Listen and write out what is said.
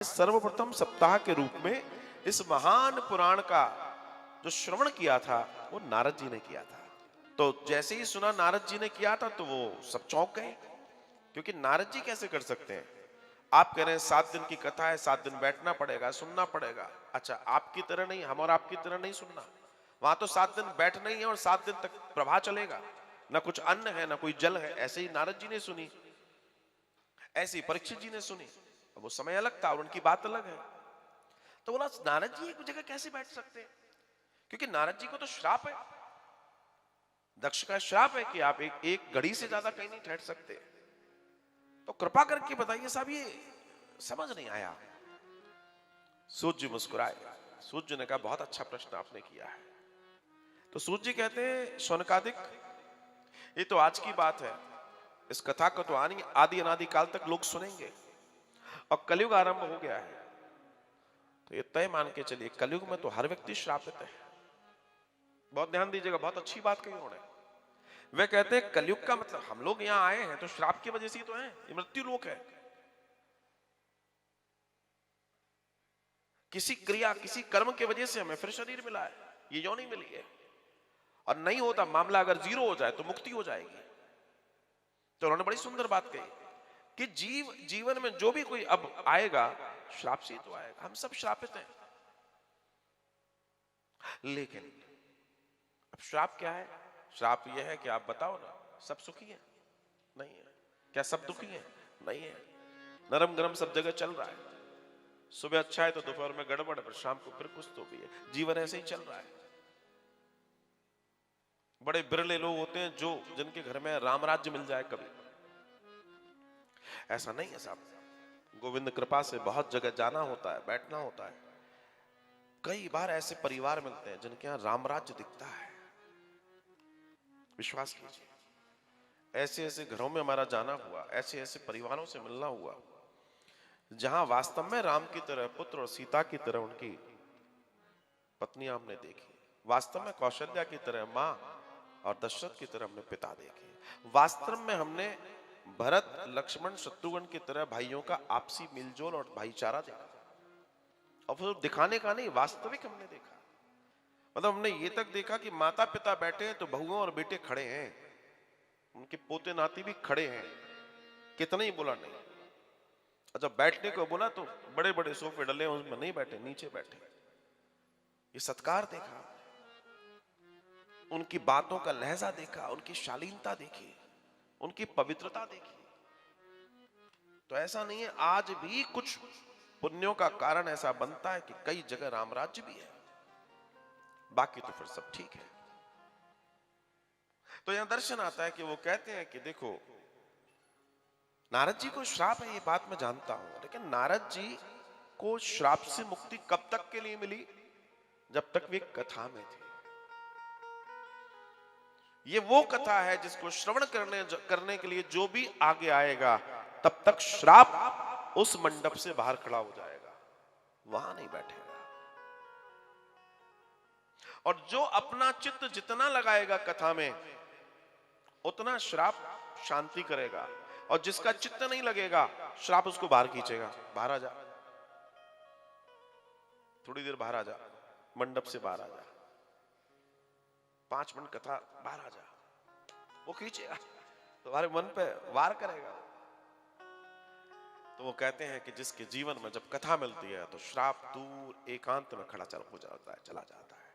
सर्वप्रथम सप्ताह के रूप में इस महान पुराण का जो श्रवण किया था वो नारद जी ने किया था। तो जैसे ही सुना नारद जी ने किया था तो वो सब चौंक गए, क्योंकि नारद जी कैसे कर सकते हैं। आप कह रहे हैं 7 दिन की कथा है, 7 दिन बैठना पड़ेगा, सुनना पड़ेगा। अच्छा, आपकी तरह नहीं, हम और आपकी तरह नहीं सुनना। वहां तो 7 दिन बैठना ही है और 7 दिन तक प्रभा चलेगा, ना कुछ अन्न है ना कोई जल है। ऐसे ही नारद जी ने सुनी, ऐसे ही परीक्षित जी ने सुनी। अब वो समय अलग था और उनकी बात अलग है। तो बोला नारद जी एक जगह कैसे बैठ सकते हैं, क्योंकि नारद जी को तो श्राप है, दक्ष का श्राप है कि आप एक घड़ी से ज्यादा कहीं नहीं ठहर सकते। तो कृपा करके बताइए साहब, ये समझ नहीं आया। सूर्य जी मुस्कुराए। सूर्य जी ने कहा बहुत अच्छा प्रश्न आपने किया है। तो सूर्य जी कहते हैं शौनकादिक, ये तो आज की बात है, इस कथा को तो आदि अनादि काल तक लोग सुनेंगे और कलयुग आरंभ हो गया है। तो ये तय मान के चलिए कलयुग में तो हर व्यक्ति श्रापित है। बहुत ध्यान दीजिएगा, बहुत अच्छी बात कही उन्होंने। वे कहते हैं कलयुग का मतलब हम लोग यहाँ आए हैं तो श्राप की वजह से ही तो हैं, ये मृत्यु लोक है। किसी क्रिया किसी कर्म की वजह से हमें फिर शरीर मिला है, ये योनि मिली है। और नहीं होता मामला, अगर जीरो हो जाए तो मुक्ति हो जाएगी। तो उन्होंने बड़ी सुंदर बात कही कि जीवन में जो भी कोई अब आएगा श्राप से ही तो आएगा। हम सब श्रापित हैं। लेकिन अब श्राप क्या है? श्राप यह है कि आप बताओ ना, सब सुखी हैं? नहीं है। क्या सब दुखी हैं? नहीं है। नरम गरम सब जगह चल रहा है। सुबह अच्छा है तो दोपहर में गड़बड़ है, पर शाम को फिर कुछ तो भी है। जीवन ऐसे ही चल रहा है। बड़े बिरले लोग होते हैं जो जिनके घर में राम राज्य मिल जाए कभी। ऐसा नहीं है साहब। गोविंद कृपा से बहुत जगह जाना होता है, बैठना होता है। कई बार ऐसे परिवार मिलते हैं जिनके यहां राम राज्य दिखता है। विश्वास कीजिए, ऐसे ऐसे घरों में हमारा जाना हुआ, ऐसे ऐसे परिवारों से मिलना हुआ जहां वास्तव में राम की तरह पुत्र और सीता की तरह उनकी पत्नियां हमने देखी, वास्तव में कौशल्या की तरह मां और दशरथ की तरह हमने पिता देखे, वास्तव में हमने भरत लक्ष्मण शत्रुघ्न की तरह भाइयों का आपसी मिलजोल और भाईचारा देखा। और वो दिखाने का नहीं, वास्तविक हमने देखा। मतलब हमने ये तक देखा कि माता पिता बैठे हैं तो बहुओं और बेटे खड़े हैं, उनके पोते नाती भी खड़े हैं, कितना ही बोला नहीं। और जब बैठने को बोला तो बड़े बड़े सोफे डले हैं उसमें नहीं बैठे, नीचे बैठे। ये सत्कार देखा, उनकी बातों का लहजा देखा, उनकी शालीनता देखी, उनकी पवित्रता देखी। तो ऐसा नहीं है, आज भी कुछ पुण्यों का कारण ऐसा बनता है कि कई जगह राम राज्य भी है, बाकी तो फिर सब ठीक है। तो यहां दर्शन आता है कि वो कहते हैं कि देखो नारद जी को श्राप है, ये बात मैं जानता हूं, लेकिन नारद जी को श्राप से मुक्ति कब तक के लिए मिली? जब तक वे कथा में थे। ये वो कथा है जिसको श्रवण करने के लिए जो भी आगे आएगा तब तक श्राप उस मंडप से बाहर खड़ा हो जाएगा, वहां नहीं बैठेगा। और जो अपना चित्त जितना लगाएगा कथा में उतना श्राप शांति करेगा, और जिसका चित्त नहीं लगेगा श्राप उसको बाहर खींचेगा। बाहर आ जा, थोड़ी देर बाहर आ जा, मंडप से बाहर आ जा, 5 मिनट कथा, बाहर आ जा। वो खींचेगा, तुम्हारे मन पे वार करेगा। तो वो कहते हैं कि जिसके जीवन में जब कथा मिलती है तो श्राप दूर एकांत में खड़ा चला जाता है।